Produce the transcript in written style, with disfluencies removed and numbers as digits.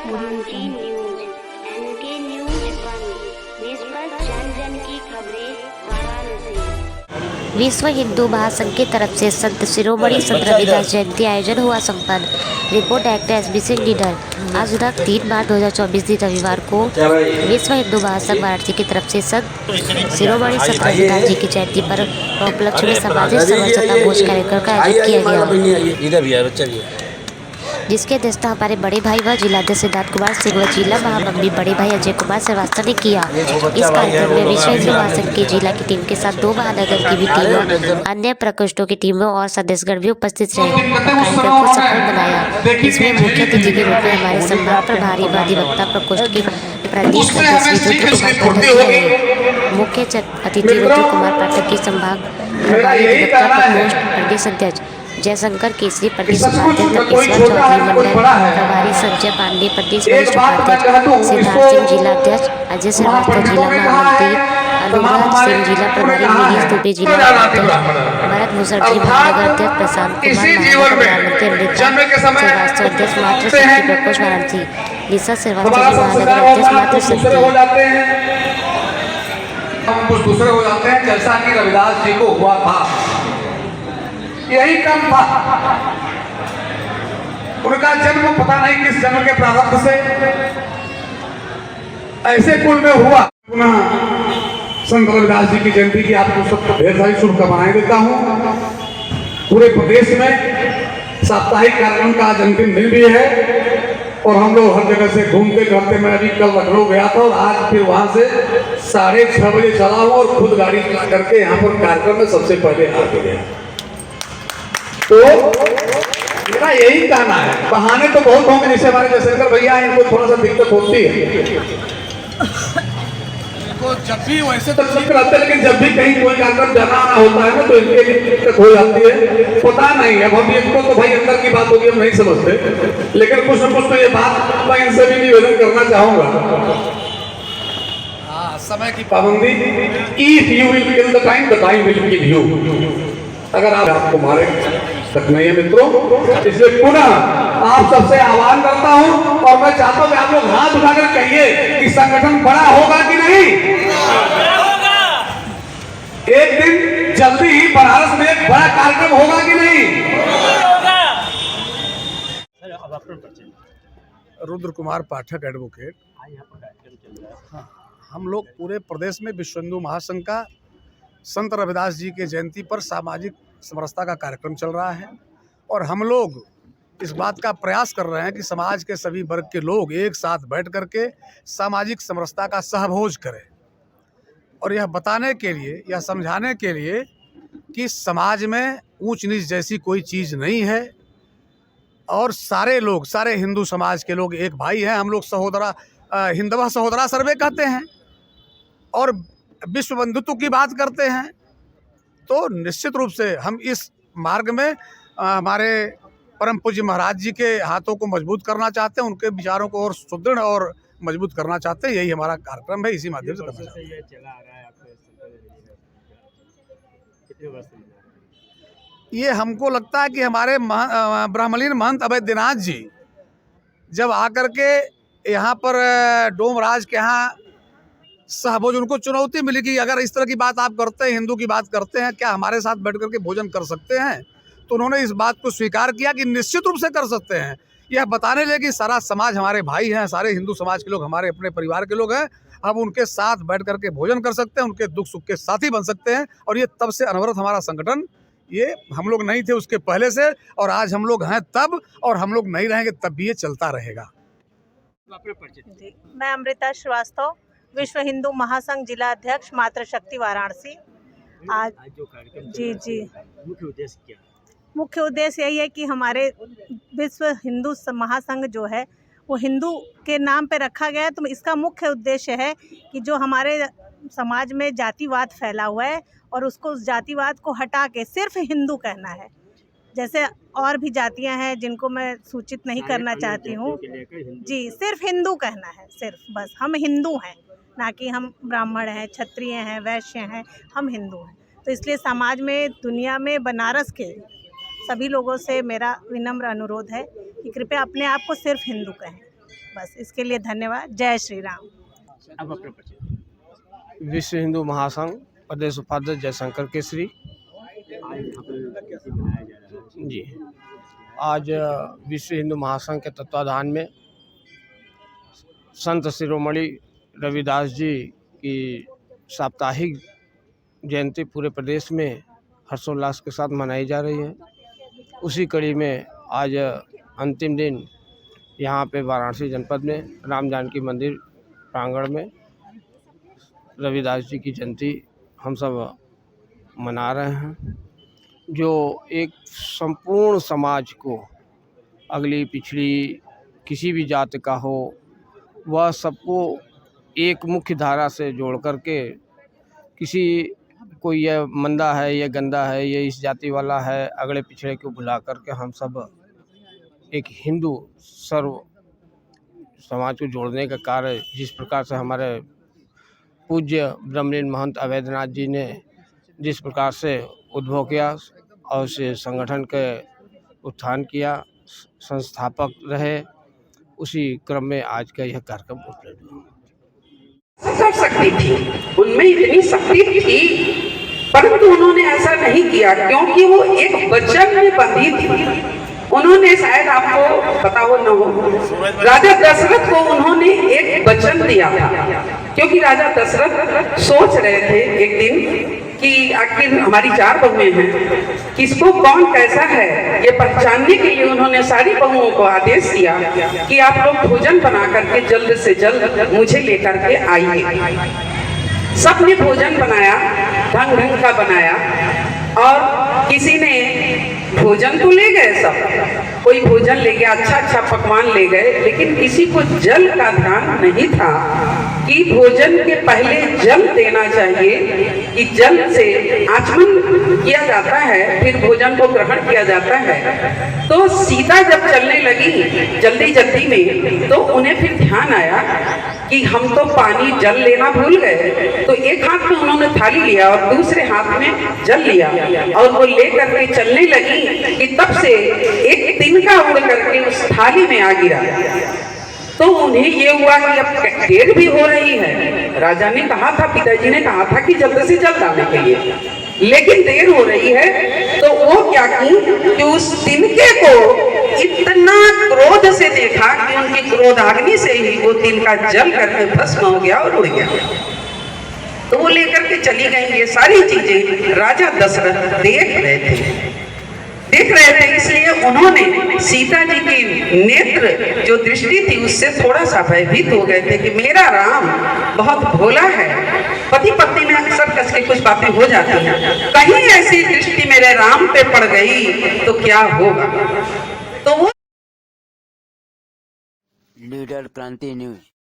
Varanasi news, N K news 1, निष्पक्ष जन जन की खबरें वाराणसी। विश्व हिंदू महासंघ की तरफ से संत शिरोमणि संत रविदास जयंती आयोजन हुआ संपन्न। Report actor SBC leader. आज दिनांक 3 मार्च 2024 दिन रविवार को विश्व हिंदू महासंघ वाराणसी की तरफ से संत शिरोमणि संत रविदास जी की जयंती पर उपलक्ष्य में सामाजिक समरसता भोज कार्यक्रम का आयोजन किया गया, जिसकी अध्यक्षता हमारे बड़े भाई व जिलाध्यक्ष सिद्धार्थ कुमार सिंह व जिला महामंत्री बड़े भाई अजय कुमार श्रीवास्तव ने किया। इस कार्यक्रम में विश्व हिंदू महासंघ की जिला की टीम के साथ 2 महानगर की भी टीमों, अन्य प्रकोष्ठों की टीमों और सदस्यगण भी उपस्थित रहे और कार्यक्रम को सफल बनाया। इसमें मुख्य अतिथि के रूप में हमारे सम्मान प्रभारी व अधिवक्ता प्रकोष्ठ की प्रदेश अध्यक्ष रुद्र कुमार पाठक रहे। मुख्य अतिथि रुद्र कुमार पाठक की संभाग प्रभारी अधिवक्ता प्रकोष्ठ प्रदेश अध्यक्ष जयशंकर केसरी प्रदेश उपाध्यक्ष, तपेश्वर चौधरी मंडल प्रभारी, संजय पांडे प्रदेश वरिष्ठ उपाध्यक्ष, सिद्धार्थ सिंह जिला अध्यक्ष, अजय श्रीवास्तव जिला महामंत्री, अनुराग सिंह जिला प्रभारी, नीलेश दुबे जिला अध्यक्ष, भरत मुसर्जी महानगर अध्यक्ष, प्रशांत कुमार महानगर प्रधानमंत्री, अमृता श्रीवास्तव अध्यक्ष मातृशक्ति प्रकोष्ठ वाराणसी, लीसा श्रीवास्तव जी महानगर अध्यक्ष मातृशक्ति। हम कुछ दूसरे हो जाते हैं, जैसा कि रविदास जी को हुआ था, यही कम था। उनका जन्म पता नहीं किस जन्म के प्रारब्ध से ऐसे कुल में हुआ। पुनः संत रविदास जी की जयंती की आपको सबको ढेर सारी शुभकामनाएं देता हूं। पूरे प्रदेश में साप्ताहिक कार्यक्रम का आज अंतिम दिन भी है और हम लोग हर जगह से घूमते करते, मैं अभी कल लखनऊ गया था और आज फिर वहां से 6:30 बजे चला हूं और खुद गाड़ी चला करके यहाँ पर कार्यक्रम में सबसे पहले आके गया। तो मेरा यही कहना है, बहाने तो बहुत होंगे, जैसे हमारे जयशंकर भैया हैं, इनको थोड़ा सा दिक्कत होती है, इनको जब भी वैसे तो ठीक रहते हैं, लेकिन जब भी कहीं कोई कार्यक्रम जाना आना होता है ना तो इनके लिए दिक्कत हो जाती है। पता नहीं है, अब इनको तो भाई अंदर की बात होगी, हम नहीं समझते, लेकिन कुछ न कुछ तो ये बात मैं इनसे भी निवेदन करना चाहूंगा। समय की पाबंदी, if you will kill the time will kill you. अगर आपको मारे तक नहीं है मित्रों, इसलिए पुनः आप सबसे आह्वान करता हूं और मैं चाहता हूं कि आप लोग हाथ उठाकर कहिए कि संगठन बड़ा होगा कि नहीं। एक दिन जल्दी ही बनारस में एक बड़ा कार्यक्रम होगा कि नहीं। रुद्र कुमार पाठक एडवोकेट। हाँ, हम लोग पूरे प्रदेश में विश्व हिंदू महासंघ का संत रविदास जी के जयंती पर सामाजिक समरसता का कार्यक्रम चल रहा है और हम लोग इस बात का प्रयास कर रहे हैं कि समाज के सभी वर्ग के लोग एक साथ बैठ करके सामाजिक समरसता का सहभोज करें और यह बताने के लिए, यह समझाने के लिए कि समाज में ऊंच नीच जैसी कोई चीज़ नहीं है और सारे लोग, सारे हिंदू समाज के लोग एक भाई हैं। हम लोग हिंदवा सहोदरा सर्वे कहते हैं और विश्व बंधुत्व की बात करते हैं। तो निश्चित रूप से हम इस मार्ग में हमारे परम पूज्य महाराज जी के हाथों को मजबूत करना चाहते हैं, उनके विचारों को और सुदृढ़ और मजबूत करना चाहते हैं। यही हमारा कार्यक्रम है, इसी माध्यम से करना चाहते हैं। ये हमको लगता है कि हमारे ब्रह्मलीन महंत अवैधनाथ जी जब आकर के यहाँ पर डोमराज के यहाँ सहभोज, उनको चुनौती मिली कि अगर इस तरह की बात आप करते हैं, हिंदू की बात करते हैं, क्या हमारे साथ बैठ करके भोजन कर सकते हैं। तो उन्होंने इस बात को स्वीकार किया कि निश्चित रूप से कर सकते हैं। यह बताने लगे कि सारा समाज हमारे भाई हैं, सारे हिंदू समाज के लोग हमारे अपने परिवार के लोग हैं, हम उनके साथ बैठ करके भोजन कर सकते हैं, उनके दुख सुख के साथी बन सकते हैं। और ये तब से अनवरत हमारा संगठन, ये हम लोग नहीं थे उसके पहले से और आज हम लोग हैं तब, और हम लोग नहीं रहेंगे तब भी ये चलता रहेगा। मैं अमृता श्रीवास्तव, विश्व हिंदू महासंघ जिला अध्यक्ष मातृशक्ति वाराणसी। आज जो कार्यक्रम जी मुख्य उद्देश्य क्या है? मुख्य उद्देश्य यही है कि हमारे विश्व हिंदू महासंघ जो है वो हिंदू के नाम पे रखा गया है। तो इसका मुख्य उद्देश्य है कि जो हमारे समाज में जातिवाद फैला हुआ है और उसको उस जातिवाद को हटा के सिर्फ हिंदू कहना है। जैसे और भी जातियां हैं जिनको मैं सूचित नहीं करना चाहती हूँ जी, सिर्फ हिंदू कहना है, सिर्फ बस हम हिंदू हैं, ना कि हम ब्राह्मण हैं, क्षत्रिय हैं, वैश्य हैं, हम हिंदू हैं। तो इसलिए समाज में, दुनिया में, बनारस के सभी लोगों से मेरा विनम्र अनुरोध है कि कृपया अपने आप को सिर्फ हिंदू कहें। बस इसके लिए धन्यवाद। जय श्री राम। अब अपना परिचय। विश्व हिंदू महासंघ प्रदेश उपाध्यक्ष जयशंकर केसरी। आज यहाँ पर कैसे मनाया जा रहा है? जी, आज विश्व हिंदू महासंघ के तत्वाधान में संत शिरोमणि रविदास जी की साप्ताहिक जयंती पूरे प्रदेश में हर्षोल्लास के साथ मनाई जा रही है। उसी कड़ी में आज अंतिम दिन यहाँ पे वाराणसी जनपद में राम जानकी मंदिर प्रांगण में रविदास जी की जयंती हम सब मना रहे हैं, जो एक संपूर्ण समाज को, अगली पिछड़ी किसी भी जाति का हो, वह सबको एक मुख्य धारा से जोड़ करके, किसी कोई ये मंदा है, ये गंदा है, ये इस जाति वाला है, अगले पिछड़े को भुला करके हम सब एक हिंदू सर्व समाज को जोड़ने का कार्य, जिस प्रकार से हमारे पूज्य ब्रह्मलीन महंत अवैधनाथ जी ने जिस प्रकार से उद्भव किया और उसे संगठन के उत्थान किया, संस्थापक रहे, उसी क्रम में आज का यह कार्यक्रम उपलब्ध हुआ। कर सकती थी, उनमें इतनी शक्ति थी, परंतु उन्होंने ऐसा नहीं किया क्योंकि वो एक वचन में बंधी थी। उन्होंने, शायद आपको पता हो न हो, राजा दशरथ को उन्होंने एक वचन दिया था, क्योंकि राजा दशरथ सोच रहे थे एक दिन कि आखिर हमारी 4 बहुएं हैं, किसको कौन कैसा है ये पहचानने के लिए उन्होंने सारी बहुओं को आदेश दिया कि आप लोग भोजन बना करके जल्द से जल्द मुझे लेकर के आइए। सबने भोजन बनाया, ढंग ढंग का बनाया, और किसी ने भोजन तो ले गए, सब कोई भोजन ले गया, अच्छा अच्छा पकवान ले गए, लेकिन किसी को जल का ध्यान नहीं था कि भोजन के पहले जल देना चाहिए, कि जल से आचमन किया जाता है, फिर भोजन को ग्रहण किया जाता है। तो सीता जब चलने लगी जल्दी जल्दी में, तो उन्हें फिर ध्यान आया कि हम तो पानी जल लेना भूल गए। तो एक हाथ में उन्होंने थाली लिया और दूसरे हाथ में जल लिया, और वो लेकर के चलने लगी कि तब से एक तिनका उड़ करके उस थाली में आ गिरा। तो उन्हें ये हुआ कि अब देर भी हो रही है। राजा ने कहा था, पिताजी ने कहा था कि जल्द से जल्द आने के लिए, लेकिन देर हो रही है। तो वो क्या की कि उस तिनके को इतना क्रोध से देखा कि उनकी क्रोधाग्नि से ही वो तिनका जल करके भस्म हो गया और उड़ गया। तो वो लेकर के चली गई। ये सारी चीजें राजा दशरथ देख रहे थे, इसलिए उन्होंने सीता जी की नेत्र जो दृष्टि थी उससे थोड़ा सा भयभीत हो गए थे कि मेरा राम बहुत भोला है। पति पत्नी में अक्सर कस के कुछ बातें हो जाती हैं, कहीं ऐसी दृष्टि मेरे राम पे पड़ गई तो क्या होगा। तो वो लीडर क्रांति न्यूज।